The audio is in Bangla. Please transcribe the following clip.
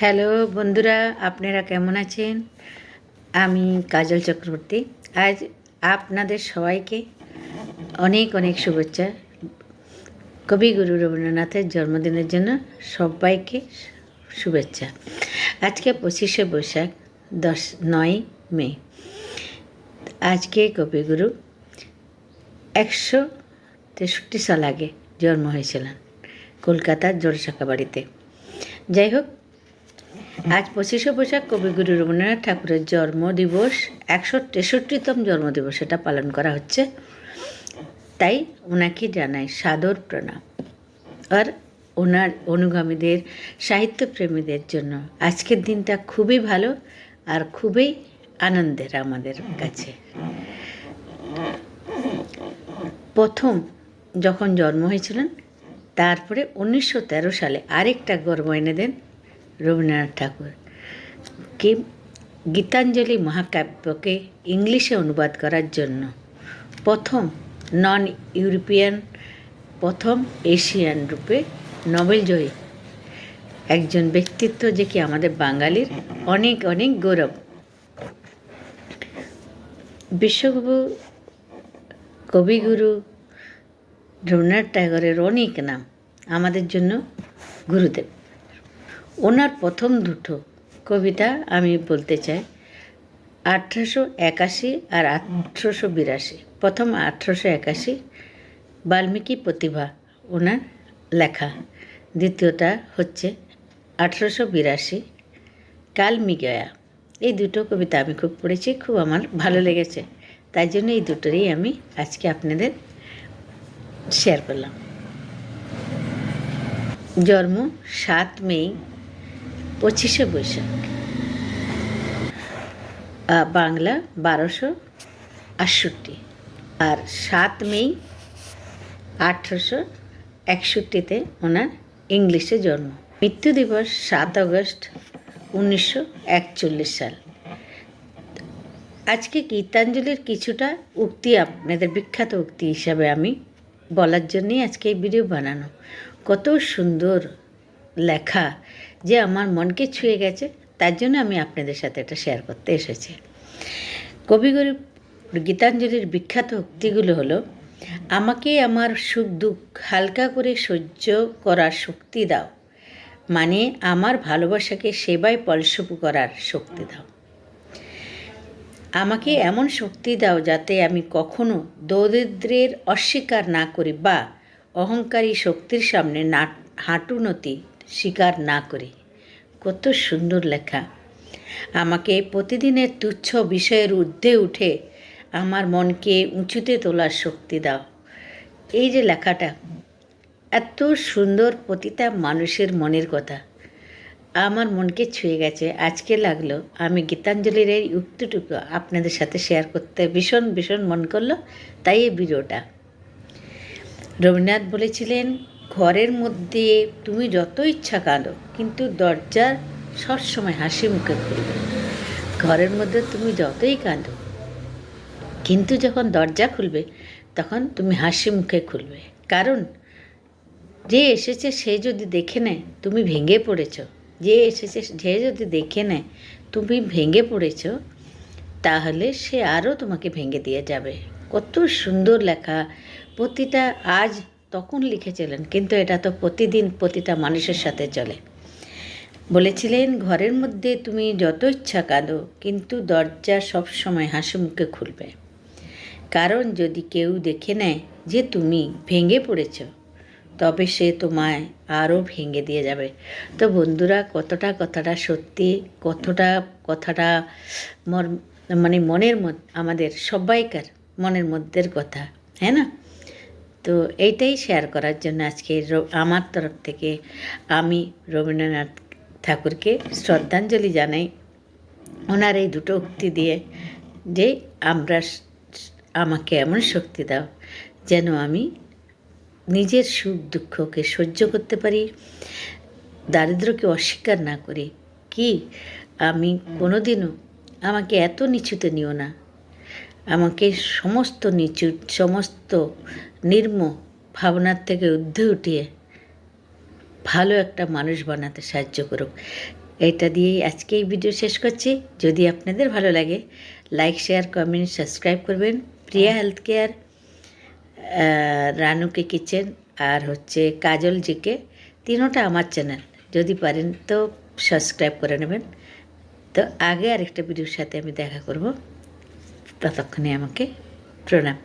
হ্যালো বন্ধুরা, আপনারা কেমন আছেন? আমি কাজল চক্রবর্তী। আজ আপনাদের সবাইকে অনেক অনেক শুভেচ্ছা। কবিগুরু রবীন্দ্রনাথের জন্মদিনের জন্য সবাইকে শুভেচ্ছা। আজকে 25শে বৈশাখ, 9ই মে। আজকে কবিগুরু 163 সাল আগে জন্ম হয়েছিলেন কলকাতার জোড়াসাঁকো বাড়িতে। যাই হোক, আজ 25শে বৈশাখ কবিগুরু রবীন্দ্রনাথ ঠাকুরের জন্মদিবস, 163তম জন্মদিবস এটা পালন করা হচ্ছে। তাই ওনাকে জানাই সাদর প্রণাম। আর ওনার অনুগামীদের, সাহিত্যপ্রেমীদের জন্য আজকের দিনটা খুবই ভালো আর খুবই আনন্দের আমাদের কাছে। প্রথম যখন জন্ম হয়েছিলেন, তারপরে 1913 সালে আরেকটা গর্ব এনে দেন রবীন্দ্রনাথ ঠাকুর, কি গীতাঞ্জলি মহাকাব্যকে ইংলিশে অনুবাদ করার জন্য প্রথম নন ইউরোপিয়ান, প্রথম এশিয়ান রূপে নোবেল জয়ী একজন ব্যক্তিত্ব, যে কি আমাদের বাঙালির অনেক অনেক গৌরব। বিশ্বকবি কবিগুরু রবীন্দ্রনাথ ঠাকুরের অনেক নাম, আমাদের জন্য গুরুদেব। ওনার প্রথম দুটো কবিতা আমি বলতে চাই, 1881 আর 1882। প্রথম 1881 বাল্মীকি প্রতিভা ওনার লেখা, দ্বিতীয়টা হচ্ছে 1882 কালমিগয়া। এই দুটো কবিতা আমি খুব পড়েছি, খুব আমার ভালো লেগেছে, তাই জন্য এই দুটোরই আমি আজকে আপনাদের শেয়ার করলাম। জন্ম 7 মে, 25শে বৈশাখ, বাংলা 1268, আর 7 মে 1861-তে ওনার ইংলিশে জন্ম। মৃত্যু দিবস 7 আগস্ট 1941 সাল। আজকে গীতাঞ্জলির কিছুটা উক্তি আপনাদের বিখ্যাত উক্তি হিসাবে আমি বলার জন্যই আজকে এই ভিডিও বানানো। কত সুন্দর লেখা যে আমার মনকে ছুঁয়ে গেছে, তার জন্য আমি আপনাদের সাথে এটা শেয়ার করতে এসেছি। কবিগুরু গীতাঞ্জলির বিখ্যাত উক্তিগুলো হলো, আমাকে আমার সুখ দুঃখ হালকা করে সহ্য করার শক্তি দাও, মানে আমার ভালোবাসাকে সেবায় ফলস্বরূপ করার শক্তি দাও। আমাকে এমন শক্তি দাও যাতে আমি কখনো দরিদ্রের অস্বীকার না করি বা অহংকারী শক্তির সামনে হাঁটুনতি স্বীকার না করি। কত সুন্দর লেখা। আমাকে প্রতিদিনের তুচ্ছ বিষয়ের ঊর্ধ্বে উঠে আমার মনকে উঁচুতে তোলার শক্তি দাও। এই যে লেখাটা এত সুন্দর, প্রতিটা মানুষের মনের কথা আমার মনকে ছুঁয়ে গেছে। আজকে লাগলো আমি গীতাঞ্জলির এই উক্তিটুকু আপনাদের সাথে শেয়ার করতে ভীষণ ভীষণ মন করলো, তাই এই ভিডিওটা। রবীন্দ্রনাথ বলেছিলেন, ঘরের মধ্যে তুমি যত ইচ্ছা কাঁদো, কিন্তু দরজা সবসময় হাসি মুখে খুলবে। ঘরের মধ্যে তুমি যতই কাঁদো, কিন্তু যখন দরজা খুলবে তখন তুমি হাসি মুখে খুলবে। কারণ যে এসেছে সে যদি দেখে নেয় তুমি ভেঙে পড়েছ, যে এসেছে সে যদি দেখে নেয় তুমি ভেঙে পড়েছ, তাহলে সে আরও তোমাকে ভেঙে দিয়ে যাবে। কত সুন্দর লেখা। প্রতিটা আজ তখন লিখেছিলেন, কিন্তু এটা তো প্রতিদিন প্রতিটা মানুষের সাথে চলে। বলেছিলেন, ঘরের মধ্যে তুমি যত ইচ্ছা কাঁদো, কিন্তু দরজা সবসময় হাসি মুখে খুলবে। কারণ যদি কেউ দেখে নেয় যে তুমি ভেঙে পড়েছ, তবে সে তোমায় আরও ভেঙে দিয়ে যাবে। তো বন্ধুরা, কথাটা সত্যি, কথাটা মানে মনের মধ্যে, আমাদের সবাইকার মনের মধ্যের কথা, হ্যাঁ না? তো এইটাই শেয়ার করার জন্য আজকে আমার তরফ থেকে আমি রবীন্দ্রনাথ ঠাকুরকে শ্রদ্ধাঞ্জলি জানাই ওনার এই দুটো উক্তি দিয়ে, যে আমাকে এমন শক্তি দাও যেন আমি নিজের সুখ দুঃখকে সহ্য করতে পারি, দারিদ্র্যকে অস্বীকার না করি। কি আমি কোনোদিনও আমাকে এত নিচুতে নিও না, আমাকে সমস্ত নিচু, সমস্ত নির্ম ভাবনার থেকে ঊর্ধ্বে উঠিয়ে ভালো একটা মানুষ বানাতে সাহায্য করুক। এটা দিয়েই আজকে এই ভিডিও শেষ করছি। যদি আপনাদের ভালো লাগে লাইক শেয়ার কমেন্ট সাবস্ক্রাইব করবেন। প্রিয়া হেলথ কেয়ার, রানুকে কিচেন আর হচ্ছে কাজল জিকে, তিনোটা আমার চ্যানেল, যদি পারেন তো সাবস্ক্রাইব করে নেবেন। তো আগে আরেকটা ভিডিওর সাথে আমি দেখা করব, ততক্ষণে আমাকে প্রণাম।